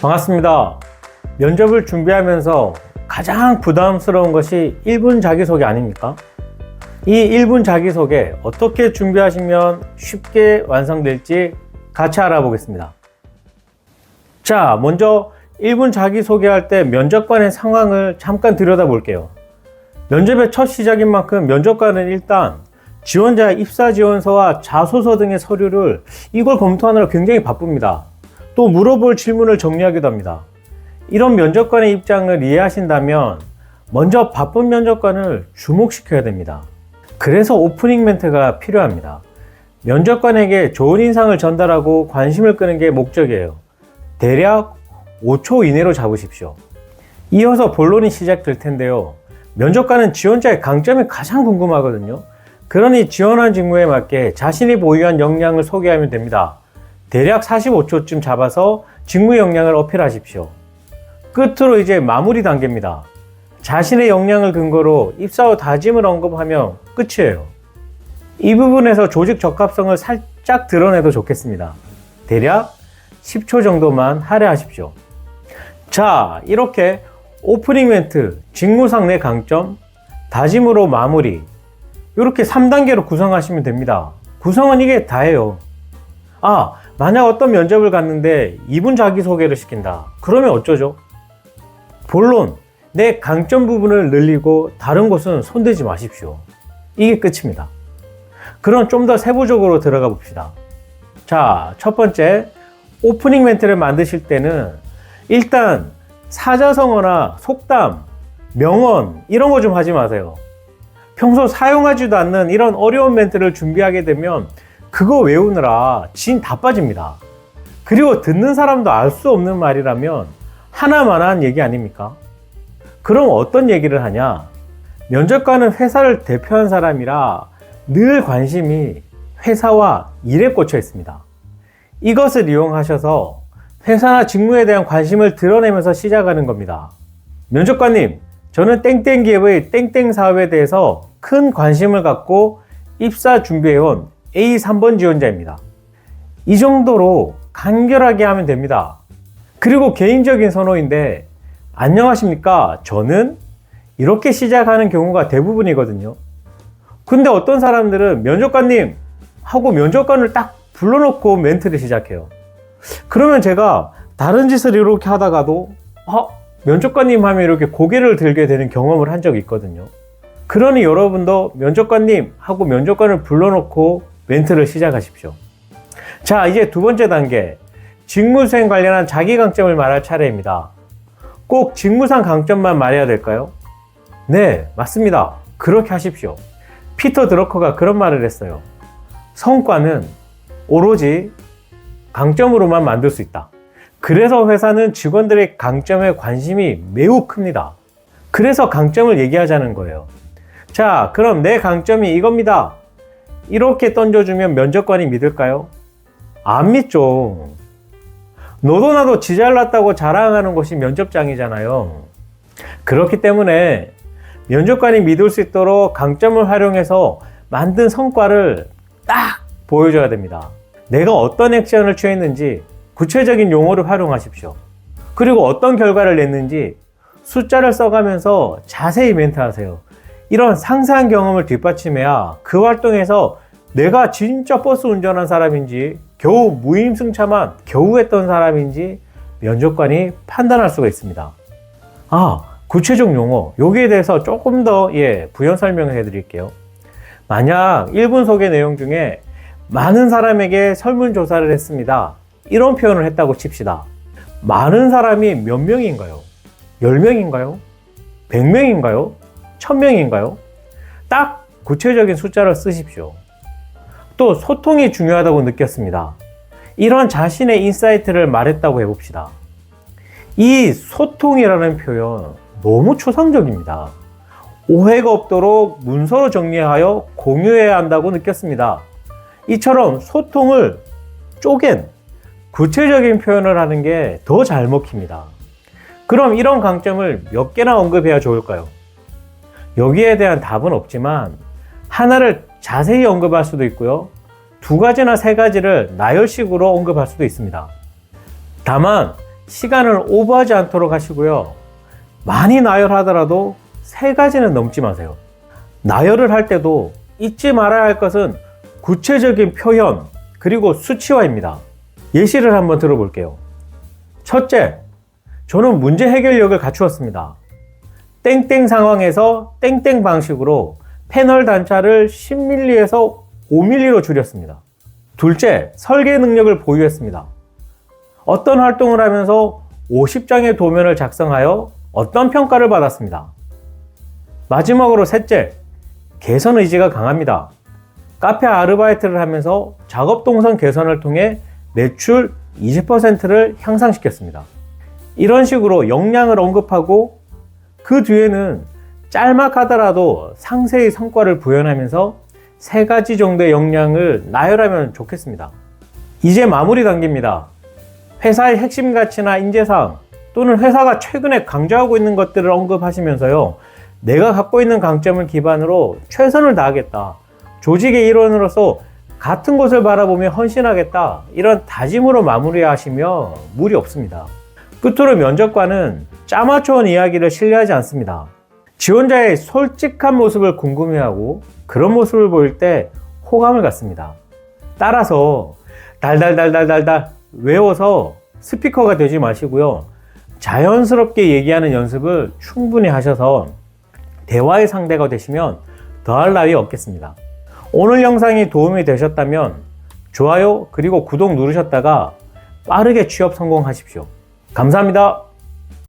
반갑습니다. 면접을 준비하면서 가장 부담스러운 것이 1분 자기소개 아닙니까? 이 1분 자기소개 어떻게 준비하시면 쉽게 완성될지 같이 알아보겠습니다. 자, 먼저 1분 자기소개할 때 면접관의 상황을 잠깐 들여다볼게요. 면접의 첫 시작인 만큼 면접관은 일단 지원자의 입사지원서와 자소서 등의 서류를 이걸 검토하느라 굉장히 바쁩니다. 또 물어볼 질문을 정리하기도 합니다. 이런 면접관의 입장을 이해하신다면 먼저 바쁜 면접관을 주목시켜야 됩니다. 그래서 오프닝 멘트가 필요합니다. 면접관에게 좋은 인상을 전달하고 관심을 끄는 게 목적이에요. 대략 5초 이내로 잡으십시오. 이어서 본론이 시작될 텐데요. 면접관은 지원자의 강점이 가장 궁금하거든요. 그러니 지원한 직무에 맞게 자신이 보유한 역량을 소개하면 됩니다. 대략 45초쯤 잡아서 직무 역량을 어필하십시오. 끝으로 이제 마무리 단계입니다. 자신의 역량을 근거로 입사 후 다짐을 언급하면 끝이에요. 이 부분에서 조직 적합성을 살짝 드러내도 좋겠습니다. 대략 10초 정도만 할애하십시오. 자, 이렇게 오프닝 멘트, 직무상 내 강점, 다짐으로 마무리, 이렇게 3단계로 구성하시면 됩니다. 구성은 이게 다예요. 만약 어떤 면접을 갔는데 2분 자기소개를 시킨다. 그러면 어쩌죠? 본론, 내 강점 부분을 늘리고 다른 곳은 손대지 마십시오. 이게 끝입니다. 그럼 좀 더 세부적으로 들어가 봅시다. 자, 첫 번째, 오프닝 멘트를 만드실 때는 일단 사자성어나 속담, 명언 이런 거 좀 하지 마세요. 평소 사용하지도 않는 이런 어려운 멘트를 준비하게 되면 그거 외우느라 진 다 빠집니다. 그리고 듣는 사람도 알 수 없는 말이라면 하나만한 얘기 아닙니까? 그럼 어떤 얘기를 하냐? 면접관은 회사를 대표한 사람이라 늘 관심이 회사와 일에 꽂혀 있습니다. 이것을 이용하셔서 회사나 직무에 대한 관심을 드러내면서 시작하는 겁니다. 면접관님, 저는 땡땡 기업의 땡땡 사업에 대해서 큰 관심을 갖고 입사 준비해온 A3번 지원자입니다. 이 정도로 간결하게 하면 됩니다. 그리고 개인적인 선호인데, 안녕하십니까? 저는 이렇게 시작하는 경우가 대부분이거든요. 근데 어떤 사람들은 면접관님 하고 면접관을 딱 불러놓고 멘트를 시작해요. 그러면 제가 다른 짓을 이렇게 하다가도 면접관님 하면 이렇게 고개를 들게 되는 경험을 한 적이 있거든요. 그러니 여러분도 면접관님 하고 면접관을 불러놓고 멘트를 시작하십시오. 자, 이제 두 번째 단계, 직무 수행 관련한 자기 강점을 말할 차례입니다. 꼭 직무상 강점만 말해야 될까요? 네, 맞습니다. 그렇게 하십시오. 피터 드러커가 그런 말을 했어요. 성과는 오로지 강점으로만 만들 수 있다. 그래서 회사는 직원들의 강점에 관심이 매우 큽니다. 그래서 강점을 얘기하자는 거예요. 자, 그럼 내 강점이 이겁니다. 이렇게 던져주면 면접관이 믿을까요? 안 믿죠. 너도 나도 지 잘났다고 자랑하는 것이 면접장이잖아요. 그렇기 때문에 면접관이 믿을 수 있도록 강점을 활용해서 만든 성과를 딱 보여줘야 됩니다. 내가 어떤 액션을 취했는지 구체적인 용어를 활용하십시오. 그리고 어떤 결과를 냈는지 숫자를 써가면서 자세히 멘트하세요. 이런 상세한 경험을 뒷받침해야 그 활동에서 내가 진짜 버스 운전한 사람인지 겨우 무임승차만 겨우 했던 사람인지 면접관이 판단할 수가 있습니다. 구체적 용어, 여기에 대해서 조금 더 부연 설명해 드릴게요. 만약 1분 소개 내용 중에 많은 사람에게 설문조사를 했습니다. 이런 표현을 했다고 칩시다. 많은 사람이 몇 명인가요? 10명인가요? 100명인가요? 1000명인가요? 딱 구체적인 숫자를 쓰십시오. 또 소통이 중요하다고 느꼈습니다. 이런 자신의 인사이트를 말했다고 해봅시다. 이 소통이라는 표현 너무 초상적입니다. 오해가 없도록 문서로 정리하여 공유해야 한다고 느꼈습니다. 이처럼 소통을 쪼갠 구체적인 표현을 하는 게 더 잘 먹힙니다. 그럼 이런 강점을 몇 개나 언급해야 좋을까요? 여기에 대한 답은 없지만 하나를 자세히 언급할 수도 있고요. 2가지나 3가지를 나열식으로 언급할 수도 있습니다. 다만 시간을 오버하지 않도록 하시고요. 많이 나열하더라도 3가지는 넘지 마세요. 나열을 할 때도 잊지 말아야 할 것은 구체적인 표현 그리고 수치화입니다. 예시를 한번 들어볼게요. 첫째, 저는 문제 해결력을 갖추었습니다. 땡땡 상황에서 땡땡 방식으로 패널 단차를 10mm에서 5mm로 줄였습니다. 둘째, 설계 능력을 보유했습니다. 어떤 활동을 하면서 50장의 도면을 작성하여 어떤 평가를 받았습니다. 마지막으로 셋째, 개선 의지가 강합니다. 카페 아르바이트를 하면서 작업 동선 개선을 통해 매출 20%를 향상시켰습니다. 이런 식으로 역량을 언급하고 그 뒤에는 짤막하더라도 상세히 성과를 구현하면서 3가지 정도의 역량을 나열하면 좋겠습니다. 이제 마무리 단계입니다. 회사의 핵심 가치나 인재사항 또는 회사가 최근에 강조하고 있는 것들을 언급하시면서요. 내가 갖고 있는 강점을 기반으로 최선을 다하겠다. 조직의 일원으로서 같은 곳을 바라보며 헌신하겠다. 이런 다짐으로 마무리하시면 무리 없습니다. 끝으로 면접관은 짜맞춰온 이야기를 신뢰하지 않습니다. 지원자의 솔직한 모습을 궁금해하고 그런 모습을 보일 때 호감을 갖습니다. 따라서 달달달달달달 외워서 스피커가 되지 마시고요. 자연스럽게 얘기하는 연습을 충분히 하셔서 대화의 상대가 되시면 더할 나위 없겠습니다. 오늘 영상이 도움이 되셨다면 좋아요 그리고 구독 누르셨다가 빠르게 취업 성공하십시오. 감사합니다.